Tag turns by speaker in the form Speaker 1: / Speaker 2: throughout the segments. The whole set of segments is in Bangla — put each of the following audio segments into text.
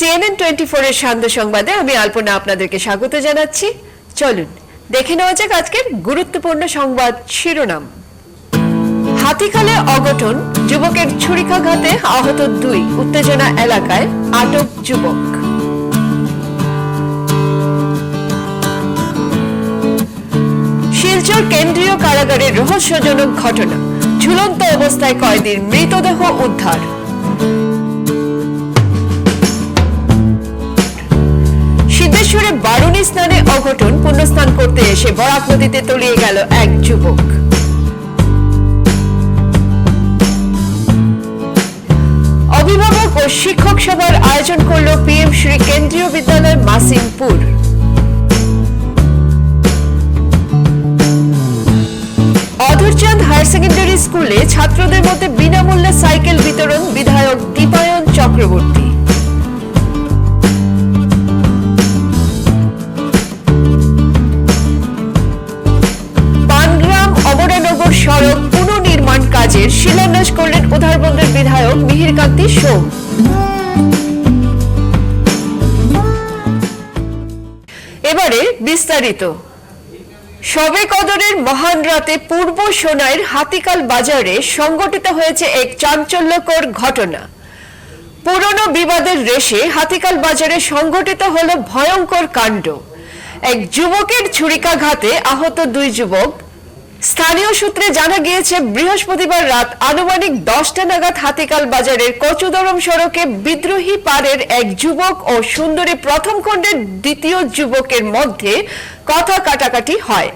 Speaker 1: CNN 24 এর সান্ধ্য সংবাদে আমি আলপনা আপনাদেরকে স্বাগত জানাচ্ছি। চলুন দেখে নেওয়া যাক আজকের গুরুত্বপূর্ণ সংবাদ শিরোনাম। হাতিখালে অঘটন, যুবকের ছুরিকাঘাতে আহত 2, উত্তেজনা এলাকায় আটক যুবক। শিলচর কেন্দ্রীয় কারাগারের রহস্যজনক ঘটনা, ঝুলন্ত অবস্থায় কয়েদির মৃতদেহ উদ্ধার। সিদ্ধেশ্বরে বারুণী স্নানে অঘটন, পুণ্যস্নান করতে এসে বরাক নদীতে তলিয়ে গেল এক যুবক। অভিভাবক ও শিক্ষক সভার আয়োজন করল PM শ্রী কেন্দ্রীয় বিদ্যালয় মাসিমপুর। অধরচাঁদ হায়ার সেকেন্ডারি স্কুলে ছাত্রদের মধ্যে বিনামূল্যে সাইকেল বিতরণ, বিধায়ক দীপায়ন চক্রবর্তী। সড়ক পুনর্নির্মাণ কাজের শিলান্যাস করলেন উধারবন্দের বিধায়ক মিহিরকান্তি সোম। এবারে বিস্তারিত। শবে কদরের মহান রাতে পূর্ব সোনাইর হাতিকাল বাজারে সংঘটিত হয়েছে এক চাঞ্চল্যকর ঘটনা। পুরনো বিবাদের রেশে হাতিকাল বাজারে সংঘটিত হলো ভয়ঙ্কর কাণ্ড। এক যুবকের ছুরিকাঘাতে আহত 2 যুবক। স্থানীয় সূত্রে জানা গিয়েছে, বৃহস্পতিবার রাত আনুমানিক 10টা নাগাদ হাতিকাল বাজারের কচুদরম সড়কে বিদ্রোহী পাড়ের এক যুবক ও সুন্দরী প্রথম খণ্ডের দ্বিতীয় যুবকের মধ্যে কথা কাটাকাটি হয়।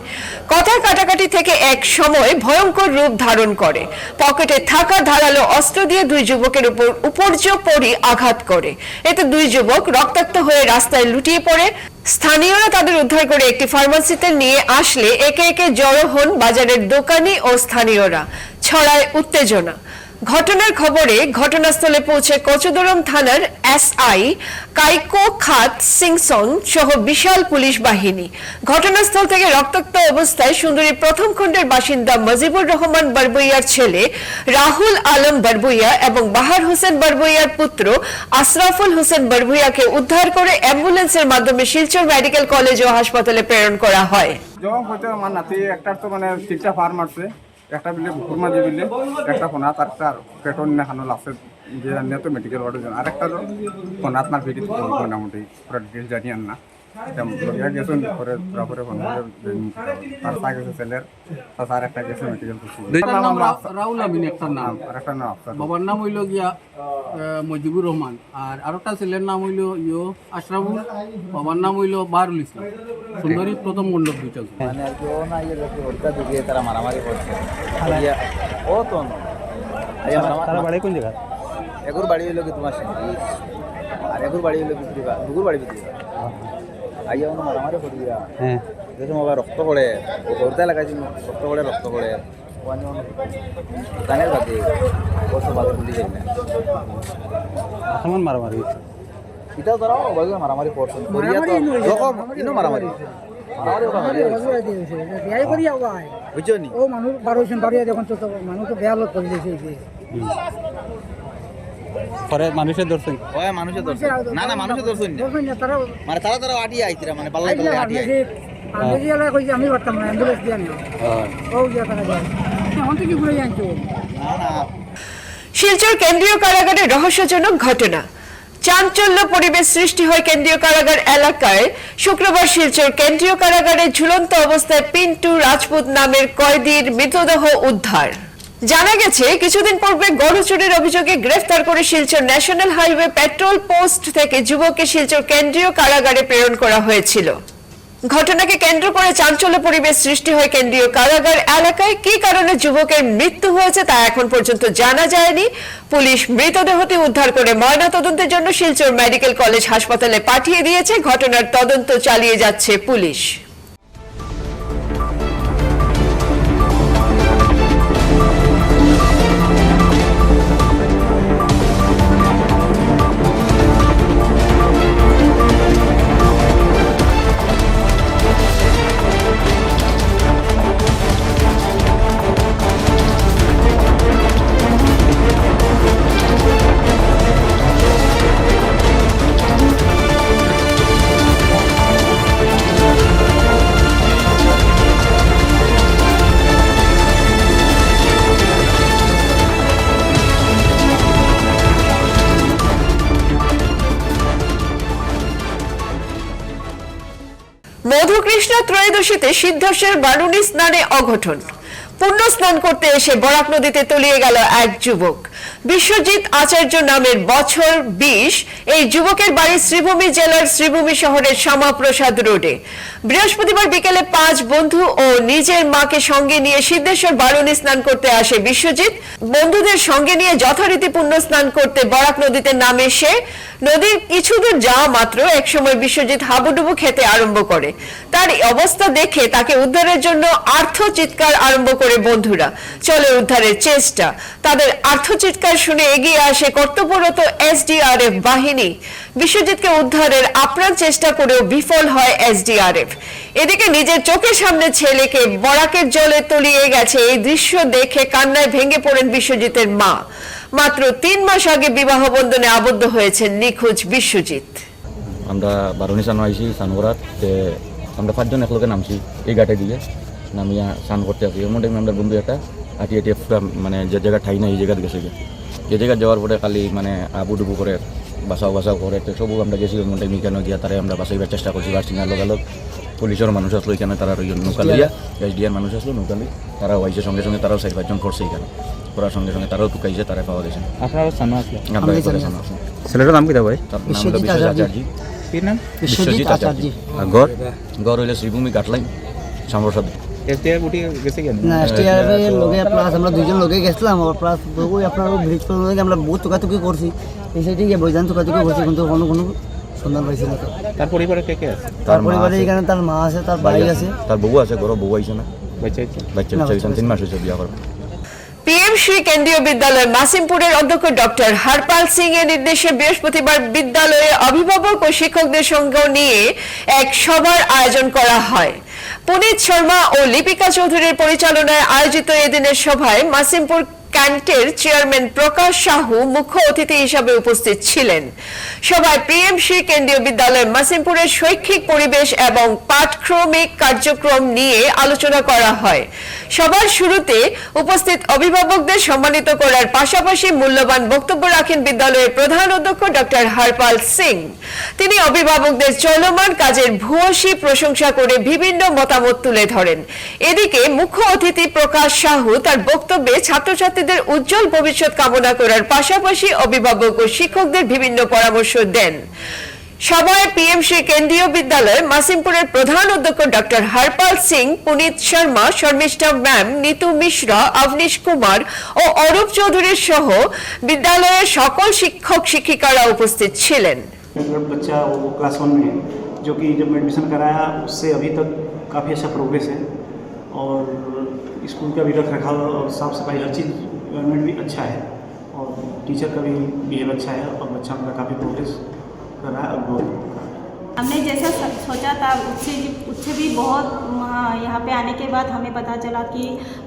Speaker 1: কথা কাটাকাটি থেকে এক সময় ভয়ঙ্কর রূপ ধারণ করে। পকেটে থাকা ধারালো অস্ত্র দিয়ে 2 যুবকের উপর উপর্যুপরি আঘাত করে। এতে 2 যুবক রক্তাক্ত হয়ে রাস্তায় লুটিয়ে পড়ে। স্থানীয়রা তাদের উদ্ধার করে একটি ফার্মেসিতে নিয়ে আসলে একে একে জড়ো হন বাজারের দোকানি ও স্থানীয়রা। ছড়ায় উত্তেজনা। ঘটনার খবরে ঘটনাস্থলে পৌঁছে কচুদরম থানার SI কাইকো খাত সিংসং সহ বিশাল পুলিশ বাহিনী। ঘটনাস্থল থেকে রক্তাক্ত অবস্থায় সুন্দরী প্রথম খণ্ডের বাসিন্দা মজিবুর রহমান বরবইয়ার ছেলে রাহুল আলম বরবইয়া এবং বাহার হোসেন বরবইয়ার পুত্র আশরাফুল হোসেন বরবইয়াকে উদ্ধার করে অ্যাম্বুলেন্সের মাধ্যমে শিলচর মেডিকেল কলেজ ও হাসপাতালে প্রেরণ করা হয়।
Speaker 2: একটা বিলে বুকুর মাঝে বিলে একটা ফোনা তার পেটন নেখানো লাগছে যে আনিয়া তো মেডিকেল ওয়ার্ডে যান আরেকটা ফোনা আপনার ভিডিও মোটামুটি পুরো ডিটেলস জানি আন না গেছেন পরে তারপরে ফোন তার সাইকেল ছেলের তার একটা গেছে মেডিকেল
Speaker 3: রাহুল আমিন একটা নাম
Speaker 2: আর একটা নাম
Speaker 3: বাবার নাম হইল গিয়া মজিবুর রহমান আর আরেকটা ছেলের নাম হইল আশরাফুল, বাবার নাম হইল বাহারুল ইসলাম। সুন্দরী প্রথম মণ্ডপ দুইটা
Speaker 4: মানে আর কি ও না ইয়ে লোকে হত্যা দিকে তারা মারামারি করছে ও তো তারা বাড়ি কোন জায়গা? এগুর বাড়ি হইল কি তোমার সঙ্গে আর এগুর বাড়ি হইল বিক্রি বা দুগুর বাড়ি বিক্রি আইয়া কোনো মারামারি করি হ্যাঁ দেখুন আবার রক্ত পড়ে হত্যা লাগাইছি রক্ত পড়ে গানের বাদে বছর বাদে তুলি যাই না
Speaker 5: কেমন মারামারি
Speaker 4: এটাও তারা অবৈধ মারামারি করছেন করিয়া তো রকম কিন্তু মারামারি বুঝছো নি
Speaker 6: ও মানুষ বারোজন বাড়িয়ে যখন মানুষ তো বেয়া লোক করে দিয়েছে
Speaker 5: পরে মানুষের দর্শন
Speaker 4: ওই মানুষের দর্শন না মানুষের দর্শন মানে তারা আটি আইতিরা মানে পাল্লাই আটি আই
Speaker 6: আমি পারতাম না অ্যাম্বুলেন্স দিয়ে নিও ও যে তারা যায় এখন থেকে ঘুরে যাচ্ছ
Speaker 4: না
Speaker 1: শিলচর কেন্দ্রীয় কারাগারের রহস্যজনক ঘটনা। চাঞ্চল্য পরিবেশ সৃষ্টি হয় কেন্দ্রীয় কারাগার এলাকায়। শুক্রবার শিলচর কেন্দ্রীয় কারাগারে ঝুলন্ত অবস্থায় পিন্টু রাজপুত নামের কয়েদির মৃতদেহ উদ্ধার। জানা গেছে, কিছুদিন পূর্বে গরু চুরির অভিযোগে গ্রেফতার করে Silchar national highway petrol post থেকে যুবককে শিলচর কেন্দ্রীয় কারাগারে প্রেরণ করা হয়েছিল। ঘটনাকে কেন্দ্র করে চাঞ্চল্য পরিবেশ সৃষ্টি হয় কেন্দ্রীয় কারাগার এলাকায়। কি কারণে যুবকের মৃত্যু হয়েছে তা এখন পর্যন্ত জানা যায়নি। পুলিশ মৃতদেহটি উদ্ধার করে ময়নাতদন্তের জন্য শিলচর মেডিকেল কলেজ হাসপাতালে পাঠিয়ে দিয়েছে। ঘটনার তদন্ত চালিয়ে যাচ্ছে পুলিশ। মধুকৃষ্ণ ত্রয়োদশীতে সিদ্ধেশ্বর বারুণী স্নানে অঘটন। পুণ্য স্নান করতে এসে বরাক নদীতে তলিয়ে গেল এক যুবক। বিশ্বজিৎ আচার্য নামের বছর 20। এই যুবকের বাড়ি শ্রীভূমি জেলার শ্রীভূমি শহরের শ্যামাপ্রসাদ রোডে। বৃহস্পতিবার বিকেলে 5 বন্ধু ও নিজের মাকে সঙ্গে নিয়ে সিদ্ধেশ্বর বারুণী স্নান করতে আসে বিশ্বজিৎ। বন্ধুদের সঙ্গে নিয়ে যথারীতি পুণ্য স্নান করতে বরাক নদীতে নামে সে। নদীর কিছু দূর যাওয়া মাত্র একসময় বিশ্বজিৎ হাবুডুবু খেতে আরম্ভ করে। তার এই অবস্থা দেখে তাকে উদ্ধারের জন্য আর্থ চিৎকার আরম্ভ করে বন্ধুরা। চলে উদ্ধারের চেষ্টা। তাদের আর্থ চিৎকার শুনে এগিয়ে আসে কর্তব্যরত এসডিআরএফ বাহিনী। বিশ্বজিৎকে উদ্ধারের আপ্রাণ চেষ্টা করেও বিফল হয় এসডিআরএফ। এদিকে নিজের চোখের সামনে ছেলেকে বরাকের জলে তলিয়ে গেছে এই দৃশ্য দেখে কান্নায় ভেঙে পড়েন বিশ্বজিতের মা। মাত্র 3 মাস আগে বিবাহ বন্ধনে আবদ্ধ হয়েছেন নিখোঁজ বিশ্বজিৎ।
Speaker 7: আমরা বারুণী স্নান আইসি স্নান করার আমরা 5 জন একলগে নামছি এই ঘাটে দিয়ে নামিয়া স্নান করতে আসি। এর মধ্যে আমরা বন্ধু একটা আটি মানে যে জায়গা ঠাই না এই জায়গা গেছে এই জায়গা যাওয়ার পরে খালি মানে আবুডুবু করে বাসাও করে তো সবু আমরা গেছি। ওর মধ্যে কেন গিয়া তারা আমরা বাসাইবার চেষ্টা করছি। বাসি না লোক পুলিশের মানুষ আসলো এখানে, তারা নৌকা লইয়া এসডিআর মানুষ আসলো নৌকা লই, তারা হয়েছে সঙ্গে সঙ্গে তারাও 4-5 জন করছে এখানে। করার সঙ্গে সঙ্গে তারাও টুকাইছে, তারা পাওয়া গেছে।
Speaker 5: আপনারা স্থান আসলে
Speaker 7: আমরা এখানে স্থান আসলাম।
Speaker 5: ছেলেটার নাম কি দা ভাই?
Speaker 7: তার নাম হলো বিশ্বজিৎ আচার্য।
Speaker 5: কি নাম?
Speaker 7: বিশ্বজিৎ আচার্য। আর গড় হইলে শ্রীভূমি ঘাটলাইন শ্যামপ্রসাদ।
Speaker 5: এসটিআর গুটি গেছে কেন?
Speaker 8: না এসটিআর লগে প্লাস আমরা 2 জন লগে গেছিলাম। আর প্লাস ওই আপনার ব্রিজ লগে আমরা বহুত তোকাতুকি করছি। এই সাইডে গিয়ে বইজান তোকাতুকি করছি, কিন্তু কোনো সন্ধান পাইছি না।
Speaker 5: তার পরিবারে কে কে আছে?
Speaker 8: তার পরিবারে এখানে তার মা আছে, তার ভাই আছে,
Speaker 7: তার বউ আছে। ঘরে বউ আইছে না, বাচ্চা 3 মাস হয়েছে বিয়া করা।
Speaker 1: পিএম শ্রী কেন্দ্রীয় বিদ্যালয় মাসিমপুরের অধ্যক্ষ ডক্টর হরপাল সিং এর নির্দেশে বৃহস্পতিবার বিদ্যালয়ে অভিভাবক ও শিক্ষকদের সঙ্গে নিয়ে এক সভার আয়োজন করা হয়। পুনিত শর্মা ও লিপিকা চৌধুরীর পরিচালনায় আয়োজিত এদিনের সভায় মাসিমপুর ক্যান্টের চেয়ারম্যান প্রকাশ সাহু মুখ্য অতিথি হিসাবে উপস্থিত ছিলেন। সভায় পিএম শ্রী কেন্দ্রীয় বিদ্যালয় মাসিমপুরের শৈক্ষিক পরিবেশ এবং পাঠক্রমিক কার্যক্রম নিয়ে আলোচনা করা হয়। সভার শুরুতে উপস্থিত অভিভাবকদের সম্মানিত করার পাশাপাশি মূল্যবান বক্তব্য রাখেন বিদ্যালয়ের প্রধান অধ্যক্ষ ডক্টর হরপাল সিং। তিনি অভিভাবকদের চলমান কাজের ভূয়সী প্রশংসা করে বিভিন্ন মতামত তুলে ধরেন। এদিকে মুখ্য অতিথি প্রকাশ সাহু তার বক্তব্যে ছাত্রছাত্রীদের উজ্জ্বল ভবিষ্যৎ কামনা করার পাশাপাশি অভিভাবক ও শিক্ষকদের বিভিন্ন পরামর্শ দেন। সভায় পিএম শ্রী কেন্দ্রীয় বিদ্যালয় মাসিমপুরের প্রধান অধ্যক্ষ ডক্টর হরপাল সিং, পুনিত শর্মা, শর্মিষ্ঠা ম্যাম, নিতু মিশ্রা, অবনীশ কুমার ও অরূপ চৌধুরীর সহ বিদ্যালয়ের সকল শিক্ষক শিক্ষিকারা उपस्थित ছিলেন।
Speaker 9: बच्चा वो क्लास 1 में है, जो कि जब मैं एडमिशन कराया उससे अभी तक काफ़ी अच्छा प्रोग्रेस है और स्कूल का भी रख रखाव और साफ़ सफाई हर चीज़ गवर्नमेंट भी अच्छा है और टीचर का भी बिहेव अच्छा है और बच्चा उनका काफ़ी प्रोग्रेस कर रहा है और ग्रोथ।
Speaker 10: हमने जैसा सोचा था उससे भी बहुत यहाँ पे आने के बाद हमें पता चला कि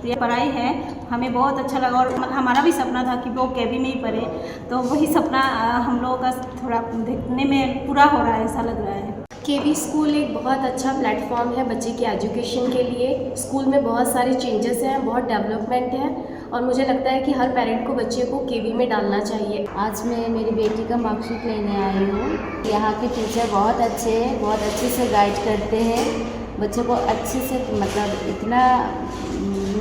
Speaker 10: ये पढ़ाई है, हमें बहुत अच्छा लगा और हमारा भी सपना था कि वो केवी में ही पढ़े, तो वही सपना हम लोगों का थोड़ा देखने में पूरा हो रहा है, ऐसा लग रहा है।
Speaker 11: केवी स्कूल एक बहुत अच्छा प्लेटफॉर्म है बच्चे की एजुकेशन के लिए। स्कूल में बहुत सारे चेंजेस हैं, बहुत डेवलपमेंट है और मुझे लगता है कि हर पेरेंट को बच्चे को केवी में डालना चाहिए।
Speaker 12: आज मैं मेरी बेटी का मार्कशीट लेने आई हूँ। यहाँ के टीचर बहुत अच्छे हैं, बहुत अच्छे से गाइड करते हैं बच्चों को, अच्छे से मतलब इतना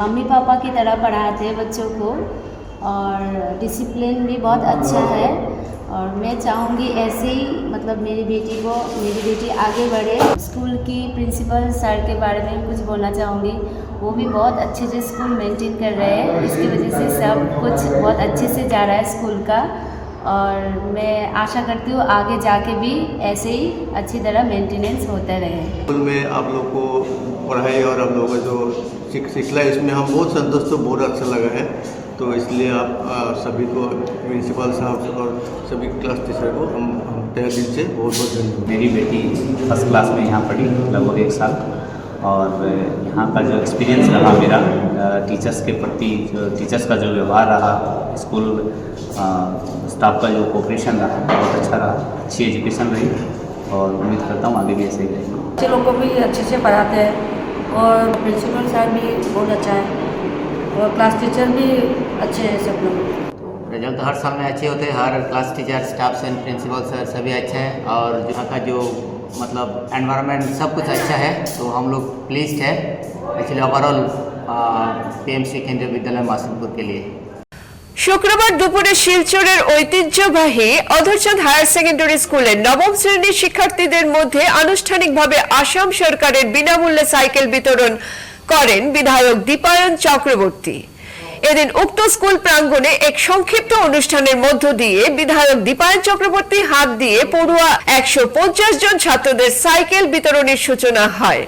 Speaker 12: मम्मी पापा की तरह पढ़ाते हैं बच्चों को और डिसिप्लिन भी बहुत अच्छा है। और मैं चाहूँगी ऐसे ही मतलब मेरी बेटी आगे बढ़े। स्कूल की प्रिंसिपल सर के बारे में कुछ बोलना चाहूँगी, वो भी बहुत अच्छे से स्कूल मेंटेन कर रहे हैं, इसकी वजह से सब कुछ बहुत अच्छे से जा रहा है स्कूल का और मैं आशा करती हूँ आगे जाके भी ऐसे ही अच्छी तरह मेंटेनेंस होता रहे।
Speaker 13: स्कूल में आप लोग को पढ़ाई और आप लोगों को जो सिखला इसमें हम बहुत संतुष्ट, बहुत अच्छा लगा है, तो इसलिए आप सभी को प्रिंसिपल साहब और सभी क्लास टीचर को हम तहे दिल से बहुत बहुत धन्यवाद।
Speaker 14: मेरी बेटी फर्स्ट क्लास में यहाँ पढ़ी लगभग 1 साल और यहाँ का जो एक्सपीरियंस रहा मेरा टीचर्स के प्रति, जो टीचर्स का जो व्यवहार रहा, स्कूल स्टाफ का जो कोऑपरेशन रहा बहुत अच्छा रहा, अच्छी एजुकेशन रही और उम्मीद करता हूँ आगे भी ऐसे ही रहेगी।
Speaker 15: बच्चे लोग को भी अच्छे से पढ़ाते हैं और प्रिंसिपल साहब भी बहुत अच्छा है और क्लास टीचर भी अच्छे हैं सब लोग।
Speaker 4: रिजल्ट तो हर साल में अच्छे होते हैं, हर class teacher, staff and principal sir सभी अच्छे हैं और यहाँ का जो मतलब एनवायरनमेंट सब कुछ अच्छा है, तो हम लोग प्लीज्ड है एक्चुअली ओवरऑल पीएमसी केंद्रीय विद्यालय मासुमपुर के लिए।
Speaker 1: শুক্রবার দুপুরে শিলচরের ঐতিহ্যবাহী অধরচাঁদ হায়ার সেকেন্ডারি স্কুলের নবম শ্রেণীর শিক্ষার্থীদের মধ্যে আনুষ্ঠানিকভাবে আসাম সরকারের বিনামূল্যে সাইকেল বিতরণ করেন বিধায়ক দীপায়ন চক্রবর্তী। এদিন উক্ত স্কুল প্রাঙ্গণে এক সংক্ষিপ্ত অনুষ্ঠানের মধ্য দিয়ে বিধায়ক দীপায়ন চক্রবর্তী হাত দিয়ে পড়ুয়া 150 জন ছাত্রদের সাইকেল বিতরণের সূচনা হয়।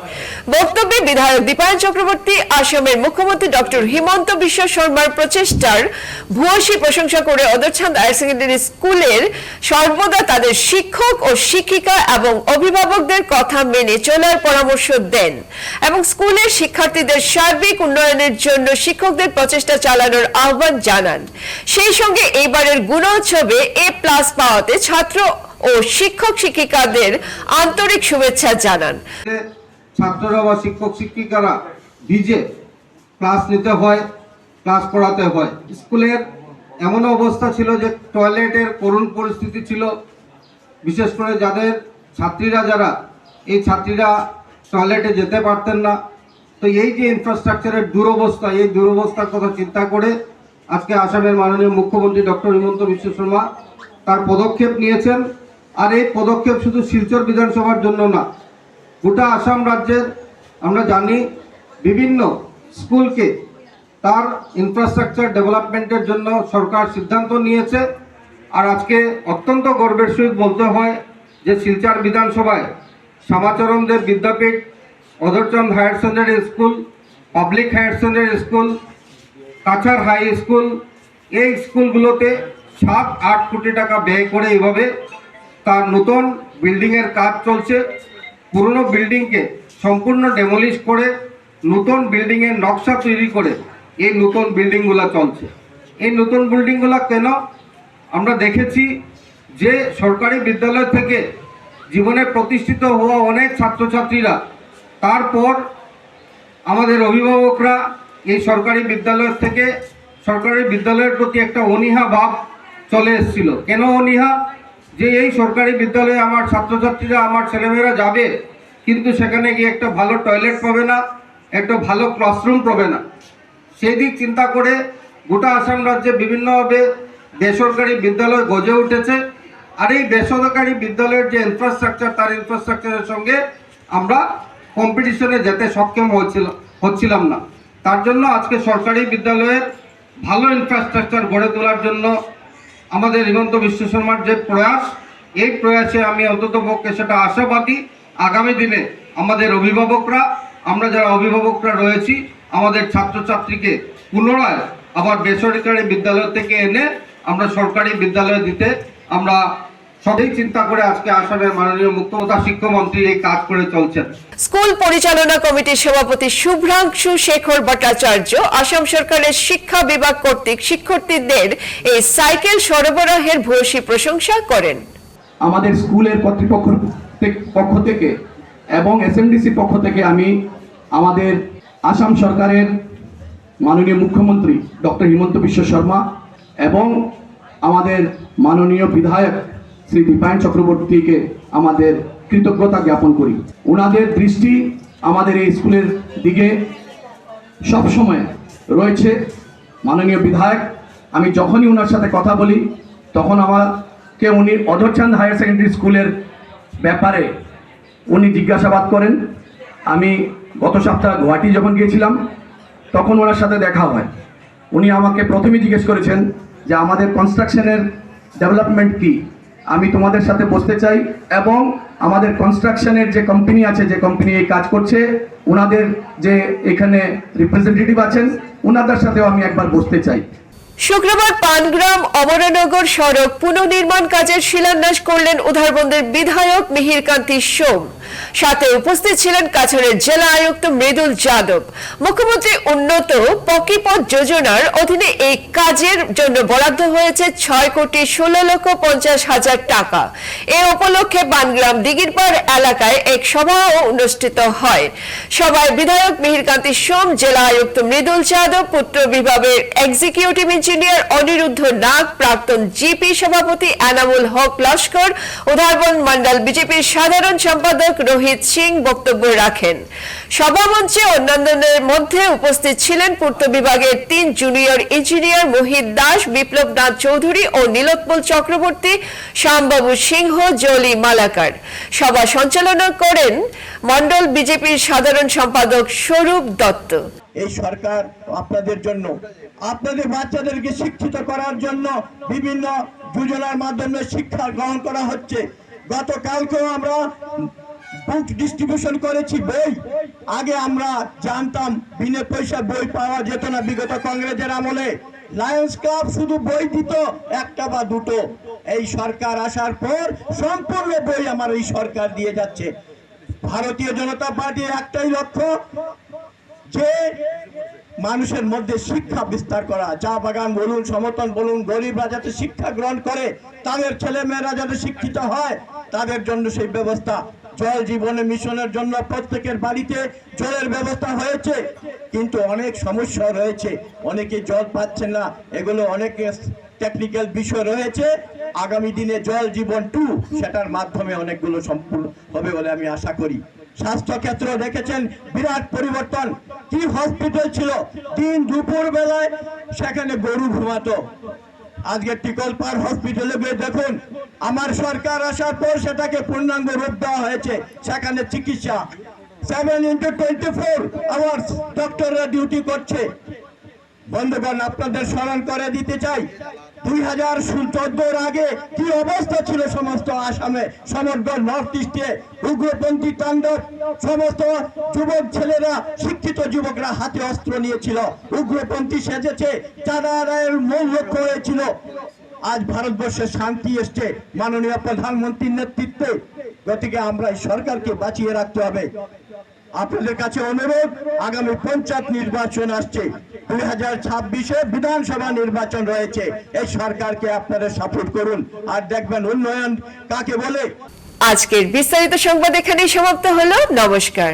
Speaker 1: বক্তব্যে বিধায়ক দীপায়ন চক্রবর্তী আসামের মুখ্যমন্ত্রী ডক্টর হিমন্ত বিশ্ব শর্মার প্রচেষ্টার ভূয়সী প্রশংসা করে অধরচাঁদ হায়ার সেকেন্ডারি স্কুলের সর্বদা তাদের শিক্ষক ও শিক্ষিকা এবং অভিভাবকদের কথা মেনে চলার পরামর্শ দেন এবং স্কুলের শিক্ষার্থীদের সার্বিক উন্নয়নের জন্য শিক্ষকদের প্রচেষ্টা চালানোর আহ্বান জানান। সেই সঙ্গে এইবারের গুণোৎসবে A+ পাওয়াতে ছাত্র ও শিক্ষক শিক্ষিকাদের আন্তরিক শুভেচ্ছা জানান।
Speaker 16: ছাত্ররা বা শিক্ষক শিক্ষিকারা ভিজে ক্লাস নিতে হয়, ক্লাস করাতে হয়। স্কুলের এমন অবস্থা ছিল যে টয়লেটের করুণ পরিস্থিতি ছিল, বিশেষ করে যাদের ছাত্রীরা যারা এই ছাত্রীরা টয়লেটে যেতে পারতেন না। তো এই যে ইনফ্রাস্ট্রাকচারের দুরবস্থা, এই দুরবস্থার কথা চিন্তা করে আজকে আসামের মাননীয় মুখ্যমন্ত্রী ডক্টর হিমন্ত বিশ্ব শর্মা তার পদক্ষেপ নিয়েছেন। আর এই পদক্ষেপ শুধু শিলচর বিধানসভার জন্য না, গোটা আসাম রাজ্যের আমরা জানি বিভিন্ন স্কুলকে তার ইনফ্রাস্ট্রাকচার ডেভেলপমেন্টের জন্য সরকার সিদ্ধান্ত নিয়েছে। আর আজকে অত্যন্ত গর্বের সহিত বলতে হয় যে শিলচর বিধানসভায় Shyamacharan Deb Vidyapith, Adharchand higher secondary school, public higher secondary school, Cachar high school, এই স্কুলগুলোতে 7-8 কোটি টাকা ব্যয় করে এইভাবে তার নতুন বিল্ডিংয়ের কাজ চলছে। পুরনো বিল্ডিংকে সম্পূর্ণ ডেমোলিশ করে নতুন বিল্ডিংয়ের নকশা তৈরি করে এই নতুন বিল্ডিংগুলো চলছে। এই নতুন বিল্ডিংগুলো কেন? আমরা দেখেছি যে সরকারি বিদ্যালয় থেকে জীবনে প্রতিষ্ঠিত হওয়া অনেক ছাত্রছাত্রীরা তারপর আমাদের অভিভাবকরা এই সরকারি বিদ্যালয় থেকে সরকারি বিদ্যালয়ের প্রতি একটা অনীহা ভাব চলে এসেছিল। কেন অনীহা? যে এই সরকারি বিদ্যালয়ে আমার ছাত্রছাত্রীরা, আমার ছেলেমেয়েরা যাবে, কিন্তু সেখানে গিয়ে একটা ভালো টয়লেট পাবে না, একটা ভালো ক্লাসরুম পাবে না। সেই দিক চিন্তা করে গোটা আসাম রাজ্যে বিভিন্নভাবে বেসরকারি বিদ্যালয় গজে উঠেছে। আর এই বেসরকারি বিদ্যালয়ের যে ইনফ্রাস্ট্রাকচার, তার ইনফ্রাস্ট্রাকচারের সঙ্গে আমরা কম্পিটিশনে যেতে সক্ষম হচ্ছিলাম না। তার জন্য আজকে সরকারি বিদ্যালয়ের ভালো ইনফ্রাস্ট্রাকচার গড়ে তোলার জন্য আমাদের হিমন্ত বিশ্ব শর্মার যে প্রয়াস, এই প্রয়াসে আমি অন্ততপক্ষে সেটা আশাবাদী আগামী দিনে আমাদের অভিভাবকরা, আমরা যারা অভিভাবকরা রয়েছি, আমাদের ছাত্রছাত্রীকে পুনরায় আবার বেসরকারি বিদ্যালয় থেকে এনে আমরা সরকারি বিদ্যালয়ে দিতে আমরা সবই চিন্তা করে আজকে আসামের মাননীয় মুখ্যমন্ত্রী শিক্ষামন্ত্রী এই কাজ করে চলছেন।
Speaker 1: স্কুল পরিচালনা কমিটির সভাপতি শুভ্রাংশু শেখর ভট্টাচার্য আসাম সরকারের শিক্ষা বিভাগ কর্তৃক শিক্ষার্থীদের এই সাইকেল সরবরাহের ভূয়সী প্রশংসা করেন।
Speaker 17: আমাদের স্কুলের কর্তৃপক্ষ পক্ষ থেকে এবং এসএমডিসি পক্ষ থেকে আমি আমাদের আসাম সরকারের মাননীয় মুখ্যমন্ত্রী ডক্টর হিমন্ত বিশ্ব শর্মা এবং আমাদের মাননীয় বিধায়ক শ্রী দীপায়ন চক্রবর্তীকে আমাদের কৃতজ্ঞতা জ্ঞাপন করি। ওনাদের দৃষ্টি আমাদের এই স্কুলের দিকে সব সময় রয়েছে। মাননীয় বিধায়ক, আমি যখনই ওনার সাথে কথা বলি তখন আমাকে উনি অধরচাঁদ হায়ার সেকেন্ডারি স্কুলের ব্যাপারে উনি জিজ্ঞাসাবাদ করেন। আমি গত সপ্তাহে গুয়াহাটি যখন গিয়েছিলাম তখন ওনার সাথে দেখা হয়। উনি আমাকে প্রথমে জিজ্ঞেস করেছেন যে আমাদের কনস্ট্রাকশনের ডেভেলপমেন্ট কি, আমি তোমাদের সাথে বসতে চাই এবং আমাদের কনস্ট্রাকশনের যে কোম্পানি আছে, যে কোম্পানি এই কাজ করছে, ওনাদের যে এখানে রিপ্রেজেন্টেটিভ আছেন, ওনাদের সাথেও আমি একবার বসতে চাই।
Speaker 1: শুক্রবার পানগ্রাম অমরানগর সড়ক পুনর্নির্মাণ কাজের শিলান্যাস করলেন উধারবন্দের বিধায়ক মিহিরকান্তি সোম। সাথে উপস্থিত ছিলেন কাছাড়ের জেলা আয়ুক্ত মৃদুল যাদব। মুখ্যমন্ত্রী উন্নত পকিপথ যোজনার অধীনে এই কাজের জন্য বরাদ্দ হয়েছে 6,16,50,000 টাকা। এ উপলক্ষে বানগ্রাম দিঘিরপাড় এলাকায় এক সভাও অনুষ্ঠিত হয়। সভায় বিধায়ক মিহিরকান্তি সোম, জেলা আয়ুক্ত মৃদুল যাদব, পূর্ত বিভাগের এক্সিকিউটিভ ইঞ্জিনিয়ার অনিরুদ্ধ নাগ, প্রাক্তন জিপি সভাপতি এনামুল হক লস্কর, উধারবন মন্ডল বিজেপির সাধারণ সম্পাদক রোহিত সিং বক্তব্য রাখেন। সভামঞ্চে অন্যান্যদের মধ্যে উপস্থিত ছিলেন পূর্ত বিভাগের 3 জুনিয়র ইঞ্জিনিয়ার মোহিত দাস, বিপ্লব নাথ চৌধুরী ও নীলোৎপল চক্রবর্তী, শ্যামবাবু সিংহ, জলি মালাকার। সভা সঞ্চালনা করেন মন্ডল বিজেপির সাধারণ সম্পাদক স্বরূপ দত্ত।
Speaker 18: এই সরকার আপনাদের জন্য, আপনাদের বাচ্চাদেরকে শিক্ষিত করার জন্য বিভিন্ন যোজনার মাধ্যমে শিক্ষা গ্রহণ করা হচ্ছে। গতকালকেও আমরা বুক ডিস্ট্রিবিউশন করেছি বই। আগে আমরা জানতাম বিনা পয়সা বই পাওয়া যেত না বিগত কংগ্রেসের আমলে। লায়ন্স ক্লাব শুধু বই দিত 1টা বা 2টো। এই সরকার আসার পর সম্পূর্ণ বই আমার এই সরকার দিয়ে যাচ্ছে। ভারতীয় জনতা পার্টির একটাই লক্ষ্য, যে মানুষের মধ্যে শিক্ষা বিস্তার করা। চা বাগান বলুন, সমর্থন বলুন, গরিবরা যাতে শিক্ষা গ্রহণ করে, তাদের ছেলে মেয়েরা যাতে শিক্ষিত হয়, তাদের জন্য সেই ব্যবস্থা। জল জীবনে মিশনের জন্য প্রত্যেকের বাড়িতে জলের ব্যবস্থা হয়েছে, কিন্তু অনেক সমস্যা রয়েছে, অনেকে জল পাচ্ছেন না। এগুলো অনেক টেকনিক্যাল বিষয় রয়েছে। আগামী দিনে জল জীবন 2 সেটার মাধ্যমে অনেকগুলো সম্পূর্ণ হবে বলে আমি আশা করি। স্বাস্থ্য ক্ষেত্র দেখেছেন বিরাট পরিবর্তন। কি হসপিটাল ছিল, দিন দুপুর বেলায় সেখানে গরু ঘুমাতো। আজকে টিকলপাড় হসপিটালে গিয়ে দেখুন, আমার সরকার আসার পর সেটাকে পূর্ণাঙ্গ রূপ দেওয়া হয়েছে। সেখানে চিকিৎসা 7/24 আওয়ার্স ডক্টররা ডিউটি করছে। বন্ধুগণ, আপনাদের স্মরণ করে দিতে চাই, 2014 আগে কি অবস্থা ছিল সমস্ত আসামে, সমগ্র নর্থ ইস্টে উগ্রপন্থী তাণ্ডব। সমস্ত যুবক ছেলেরা, শিক্ষিত যুবকরা হাতে অস্ত্র নিয়েছিল, উগ্রপন্থী সেজেছে। চাঁদা আদায়ের মূল লক্ষ্য হয়েছিল। আজ ভারতবর্ষে শান্তি এসছে মাননীয় প্রধানমন্ত্রীর নেতৃত্বে। গতিকে আমরা এই সরকারকে বাঁচিয়ে রাখতে হবে। আপনাদের কাছে অনুরোধ, আগামী পঞ্চায়েত নির্বাচন আসছে, 2026-এ বিধানসভা নির্বাচন রয়েছে। এই সরকারকে আপনারা সাপোর্ট করুন, আর দেখবেন উন্নয়ন কাকে বলে।
Speaker 1: আজকের বিস্তারিত সংবাদ এখানেই সমাপ্ত হলো। নমস্কার।